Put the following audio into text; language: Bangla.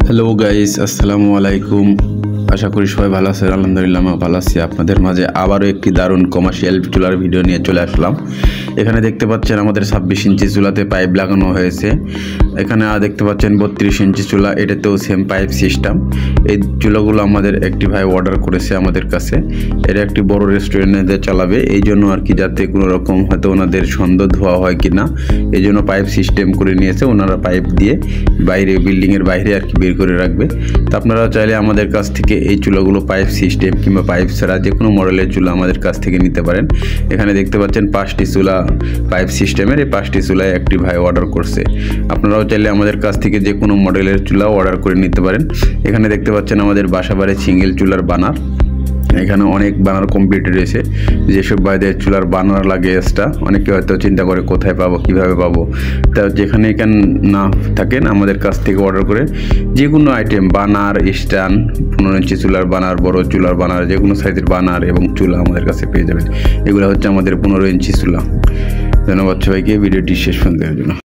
হ্যালো গাইস, আসসালামু আলাইকুম। আশা করি সবাই ভালো আছেন। আলহামদুলিল্লাহ আমি ভালো আছি। আপনাদের মাঝে আবারও একটি দারুণ কমার্শিয়াল চুলার ভিডিও নিয়ে চলে আসলাম। এখানে দেখতে পাচ্ছেন আমাদের 26 ইঞ্চি চুলাতে পাইপ লাগানো হয়েছে। এখানে দেখতে পাচ্ছেন 32 ইঞ্চি চুলা, এটাতেও সেম পাইপ সিস্টেম। এই চুলাগুলো আমাদের একটি ভাই অর্ডার করেছে আমাদের কাছে। এটা একটি বড় রেস্টুরেন্টে চালাবে, এই জন্য আর কি, যাতে কোনো রকম হয়তো ওনাদের সন্দেহ ধোয়া হয় কি না, এই জন্য পাইপ সিস্টেম করে নিয়েছে। ওনারা পাইপ দিয়ে বাইরে, বিল্ডিংয়ের বাইরে আর কি বের করে রাখবে। তো আপনারা চাইলে আমাদের কাছ থেকে এই চুলাগুলো পাইপ সিস্টেম কিংবা পাইপ ছাড়া যে কোনো মডেলের চুলা আমাদের কাছ থেকে নিতে পারেন। এখানে দেখতে পাচ্ছেন 5টি চুলা পাইপ সিস্টেমের, এই 5টি চুলায় একটি ভাই অর্ডার করছে। আপনারাও চাইলে আমাদের কাছ থেকে যে কোনো মডেলের চুলা অর্ডার করে নিতে পারেন। এখানে দেখতে পাচ্ছেন আমাদের বাসাবাড়ি সিঙ্গেল চুলার বানার। এখানে অনেক বানার কমপ্লিট রয়েছে। যেসব ভাইদের চুলার বানার লাগে এক্সট্রা, অনেকে হয়তো চিন্তা করে কোথায় পাবো, কিভাবে পাবো। তা যেখানে এখানে না থাকেন আমাদের কাছ থেকে অর্ডার করে যে কোনো আইটেম, বানার, স্ট্যান্ড, 15 ইঞ্চি চুলার বানার, বড় চুলার বানার, যে কোনো সাইজের বানার এবং চুলা আমাদের কাছে পেয়ে যাবেন। এগুলো হচ্ছে আমাদের 15 ইঞ্চি চুলা। ধন্যবাদ সবাইকে ভিডিওটি শেষ পর্যন্ত দেওয়ার জন্য।